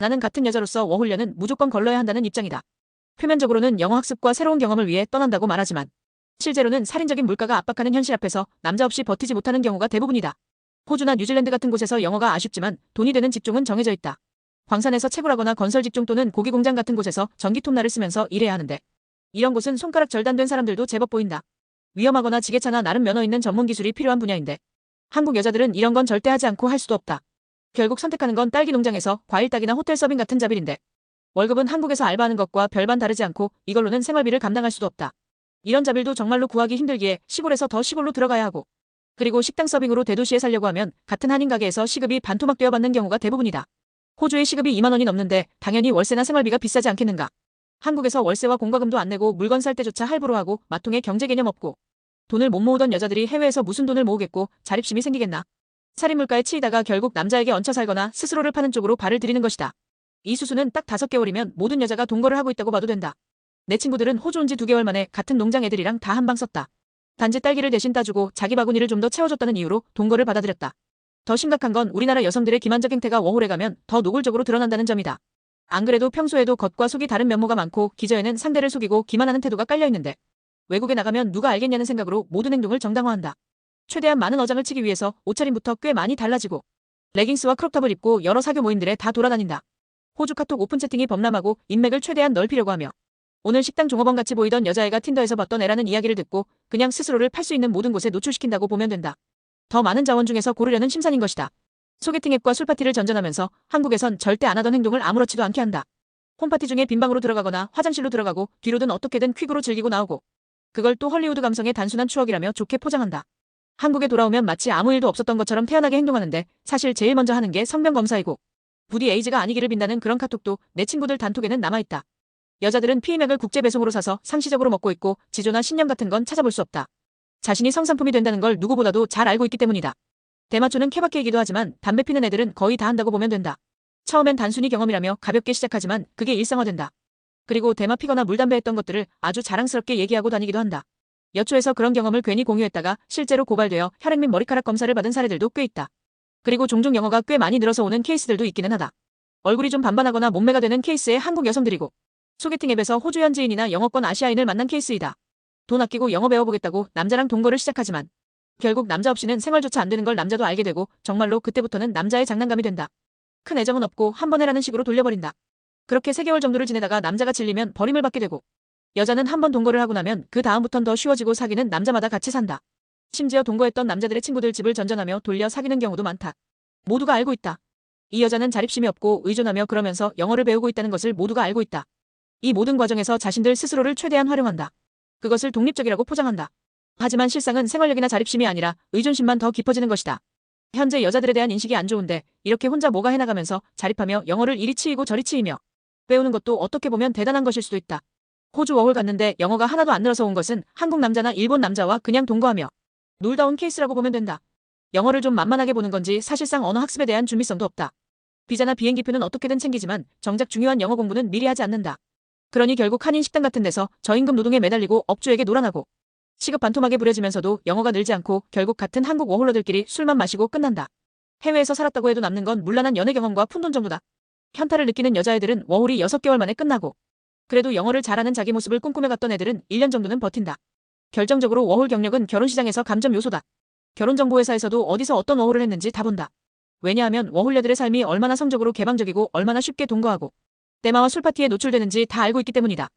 나는 같은 여자로서 워홀려는 무조건 걸러야 한다는 입장이다. 표면적으로는 영어 학습과 새로운 경험을 위해 떠난다고 말하지만 실제로는 살인적인 물가가 압박하는 현실 앞에서 남자 없이 버티지 못하는 경우가 대부분이다. 호주나 뉴질랜드 같은 곳에서 영어가 아쉽지만 돈이 되는 직종은 정해져 있다. 광산에서 채굴하거나 건설 직종 또는 고기 공장 같은 곳에서 전기톱날을 쓰면서 일해야 하는데 이런 곳은 손가락 절단된 사람들도 제법 보인다. 위험하거나 지게차나 나름 면허 있는 전문 기술이 필요한 분야인데 한국 여자들은 이런 건 절대 하지 않고 할 수도 없다. 결국 선택하는 건 딸기 농장에서 과일 따기나 호텔 서빙 같은 잡일인데 월급은 한국에서 알바하는 것과 별반 다르지 않고 이걸로는 생활비를 감당할 수도 없다. 이런 잡일도 정말로 구하기 힘들기에 시골에서 더 시골로 들어가야 하고 그리고 식당 서빙으로 대도시에 살려고 하면 같은 한인 가게에서 시급이 반토막 되어 받는 경우가 대부분이다. 호주의 시급이 2만 원이 넘는데 당연히 월세나 생활비가 비싸지 않겠는가. 한국에서 월세와 공과금도 안 내고 물건 살 때조차 할부로 하고 마통의 경제 개념 없고 돈을 못 모으던 여자들이 해외에서 무슨 돈을 모으겠고 자립심이 생기겠나. 살인물가에 치이다가 결국 남자에게 얹혀 살거나 스스로를 파는 쪽으로 발을 들이는 것이다. 이 수수는 딱 5개월이면 모든 여자가 동거를 하고 있다고 봐도 된다. 내 친구들은 호주 온 지 2개월 만에 같은 농장 애들이랑 다 한 방 썼다. 단지 딸기를 대신 따주고 자기 바구니를 좀 더 채워줬다는 이유로 동거를 받아들였다. 더 심각한 건 우리나라 여성들의 기만적 행태가 워홀에 가면 더 노골적으로 드러난다는 점이다. 안 그래도 평소에도 겉과 속이 다른 면모가 많고 기저에는 상대를 속이고 기만하는 태도가 깔려있는데 외국에 나가면 누가 알겠냐는 생각으로 모든 행동을 정당화한다. 최대한 많은 어장을 치기 위해서 옷차림부터 꽤 많이 달라지고 레깅스와 크롭탑을 입고 여러 사교 모임들에 다 돌아다닌다. 호주 카톡 오픈 채팅이 범람하고 인맥을 최대한 넓히려고 하며 오늘 식당 종업원같이 보이던 여자애가 틴더에서 봤던 애라는 이야기를 듣고 그냥 스스로를 팔 수 있는 모든 곳에 노출시킨다고 보면 된다. 더 많은 자원 중에서 고르려는 심산인 것이다. 소개팅 앱과 술파티를 전전하면서 한국에선 절대 안 하던 행동을 아무렇지도 않게 한다. 홈파티 중에 빈방으로 들어가거나 화장실로 들어가고 뒤로든 어떻게든 퀵으로 즐기고 나오고 그걸 또 헐리우드 감성의 단순한 추억이라며 좋게 포장한다. 한국에 돌아오면 마치 아무 일도 없었던 것처럼 태연하게 행동하는데 사실 제일 먼저 하는 게 성병검사이고 부디 에이즈가 아니기를 빈다는 그런 카톡도 내 친구들 단톡에는 남아있다. 여자들은 피임액을 국제 배송으로 사서 상시적으로 먹고 있고 지조나 신념 같은 건 찾아볼 수 없다. 자신이 성상품이 된다는 걸 누구보다도 잘 알고 있기 때문이다. 대마초는 케바케이기도 하지만 담배 피는 애들은 거의 다 한다고 보면 된다. 처음엔 단순히 경험이라며 가볍게 시작하지만 그게 일상화된다. 그리고 대마 피거나 물담배 했던 것들을 아주 자랑스럽게 얘기하고 다니기도 한다. 여초에서 그런 경험을 괜히 공유했다가 실제로 고발되어 혈액 및 머리카락 검사를 받은 사례들도 꽤 있다. 그리고 종종 영어가 꽤 많이 늘어서 오는 케이스들도 있기는 하다. 얼굴이 좀 반반하거나 몸매가 되는 케이스의 한국 여성들이고 소개팅 앱에서 호주 현지인이나 영어권 아시아인을 만난 케이스이다. 돈 아끼고 영어 배워보겠다고 남자랑 동거를 시작하지만 결국 남자 없이는 생활조차 안 되는 걸 남자도 알게 되고 정말로 그때부터는 남자의 장난감이 된다. 큰 애정은 없고 한 번 해라는 식으로 돌려버린다. 그렇게 3개월 정도를 지내다가 남자가 질리면 버림을 받게 되고 여자는 한 번 동거를 하고 나면 그 다음부턴 더 쉬워지고 사귀는 남자마다 같이 산다. 심지어 동거했던 남자들의 친구들 집을 전전하며 돌려 사귀는 경우도 많다. 모두가 알고 있다. 이 여자는 자립심이 없고 의존하며 그러면서 영어를 배우고 있다는 것을 모두가 알고 있다. 이 모든 과정에서 자신들 스스로를 최대한 활용한다. 그것을 독립적이라고 포장한다. 하지만 실상은 생활력이나 자립심이 아니라 의존심만 더 깊어지는 것이다. 현재 여자들에 대한 인식이 안 좋은데 이렇게 혼자 뭐가 해나가면서 자립하며 영어를 이리 치이고 저리 치이며 배우는 것도 어떻게 보면 대단한 것일 수도 있다. 호주 워홀 갔는데 영어가 하나도 안 늘어서 온 것은 한국 남자나 일본 남자와 그냥 동거하며 놀다 온 케이스라고 보면 된다. 영어를 좀 만만하게 보는 건지 사실상 언어 학습에 대한 준비성도 없다. 비자나 비행기표는 어떻게든 챙기지만 정작 중요한 영어 공부는 미리 하지 않는다. 그러니 결국 한인 식당 같은 데서 저임금 노동에 매달리고 업주에게 놀아나고 시급 반토막에 부려지면서도 영어가 늘지 않고 결국 같은 한국 워홀러들끼리 술만 마시고 끝난다. 해외에서 살았다고 해도 남는 건 문란한 연애 경험과 푼돈 정도다. 현타를 느끼는 여자애들은 워홀이 6개월 만에 끝나고 그래도 영어를 잘하는 자기 모습을 꿈꾸며갔던 애들은 1년 정도는 버틴다. 결정적으로 워홀 경력은 결혼시장에서 감점 요소다. 결혼정보회사에서도 어디서 어떤 워홀을 했는지 다 본다. 왜냐하면 워홀녀들의 삶이 얼마나 성적으로 개방적이고 얼마나 쉽게 동거하고 대마와 술파티에 노출되는지 다 알고 있기 때문이다.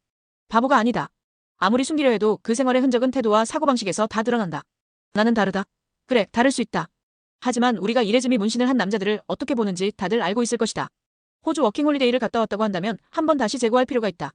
바보가 아니다. 아무리 숨기려 해도 그 생활의 흔적은 태도와 사고방식에서 다 드러난다. 나는 다르다. 그래, 다를 수 있다. 하지만 우리가 이레즈미 문신을 한 남자들을 어떻게 보는지 다들 알고 있을 것이다. 호주 워킹홀리데이를 갔다 왔다고 한다면 한 번 다시 재고할 필요가 있다.